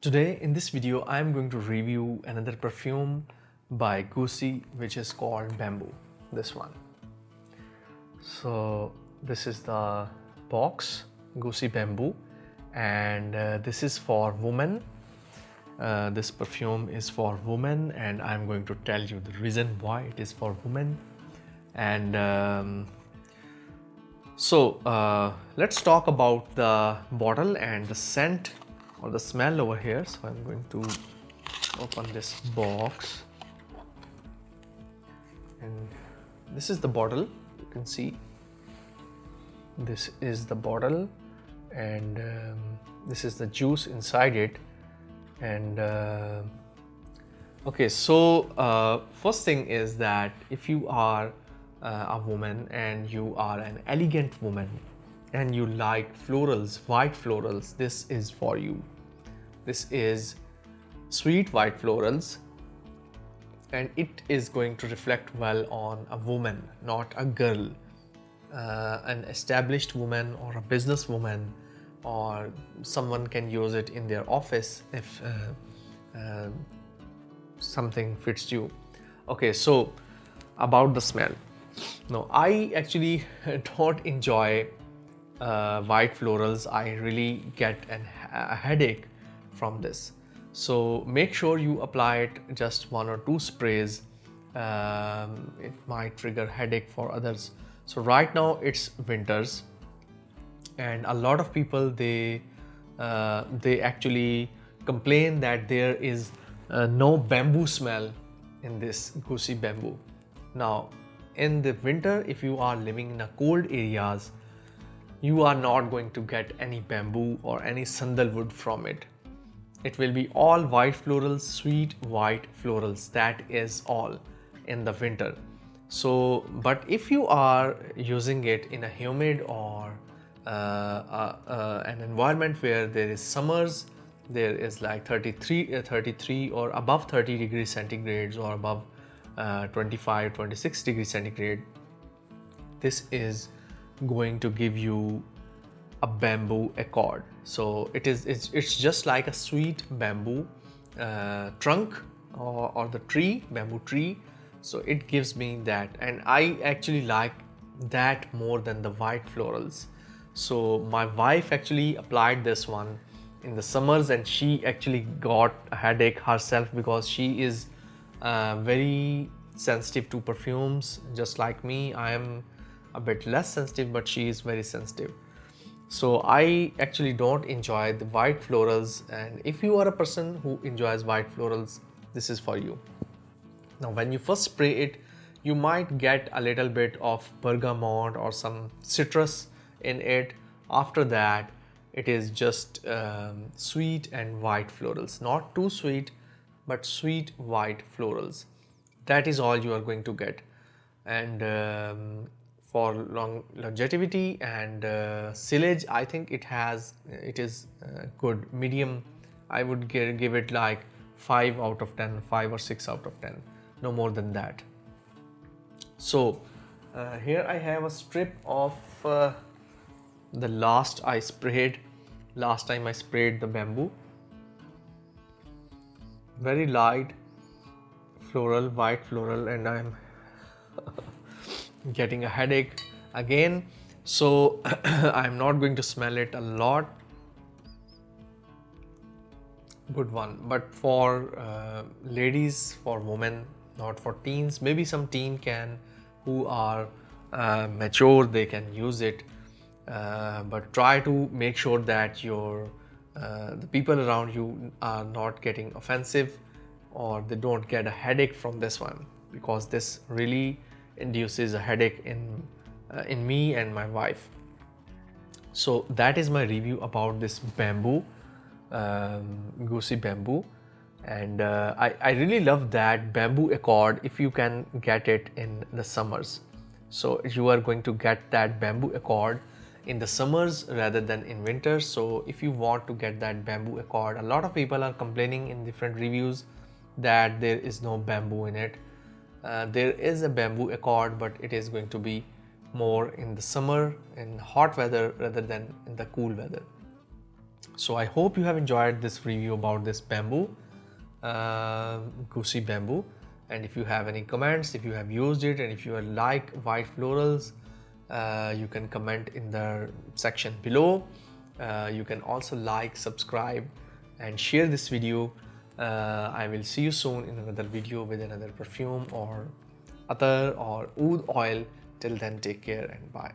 Today in this video I am going to review another perfume by Gucci which is called Bamboo, this one. So this is the box, Gucci Bamboo, and this is for women. This perfume is for women and I'm going to tell you the reason why it is for women. And let's talk about the bottle and the scent or the smell over here. So I'm going to open this box, and this is the bottle. You can see this is the bottle, and this is the juice inside it. And okay, so first thing is that if you are a woman and you are an elegant woman and you like florals, white florals, this is for you. This is sweet white florals, and it is going to reflect well on a woman, not a girl, an established woman or a business woman, or someone can use it in their office if something fits you. Okay, so about the smell. No, I actually don't enjoy white florals. I really get a headache from this. So make sure you apply it just 1 or 2 sprays. It might trigger headache for others. So right now it's winters, and a lot of people they actually complain that there is no bamboo smell in this Gucci Bamboo. Now in the winter, if you are living in a cold areas, you are not going to get any bamboo or any sandalwood from it. It will be all white florals, sweet white florals. That is all in the winter. So but if you are using it in a humid or an environment where there is summers, there is like 33 or above 30 degrees centigrades or above 25-26 degrees centigrade, this is going to give you a bamboo accord. So it's just like a sweet bamboo trunk or the tree, bamboo tree. So it gives me that, and I actually like that more than the white florals. So my wife actually applied this one in the summers, and she actually got a headache herself because she is very sensitive to perfumes. Just like me, I am a bit less sensitive, but she is very sensitive. So I actually don't enjoy the white florals, and if you are a person who enjoys white florals, this is for you. Now when you first spray it, you might get a little bit of bergamot or some citrus in it. After that, it is just sweet and white florals, not too sweet, but sweet white florals. That is all you are going to get. And for longevity and sillage, I think it is good, medium. I would give it like 5 out of 10, 5 or 6 out of 10, no more than that. So here I have a strip of the last time I sprayed the bamboo. Very light floral, white floral, and I'm getting a headache again. So I'm not going to smell it a lot. Good one, but for ladies, for women, not for teens. Maybe some teen can, who are mature, they can use it. But try to make sure that the people around you are not getting offensive, or they don't get a headache from this one, because this really induces a headache in me and my wife. So that is my review about this bamboo, Gucci Bamboo. And I really love that bamboo accord if you can get it in the summers. So you are going to get that bamboo accord in the summers rather than in winter. So if you want to get that bamboo accord, a lot of people are complaining in different reviews that there is no bamboo in it. There is a bamboo accord, but it is going to be more in the summer, in hot weather rather than in the cool weather. So I hope you have enjoyed this review about this bamboo, goosey bamboo. And if you have any comments, if you have used it, and if you like white florals, you can comment in the section below. You can also like, subscribe, and share this video. I will see you soon in another video with another perfume or other or oud oil. Till then, take care and bye.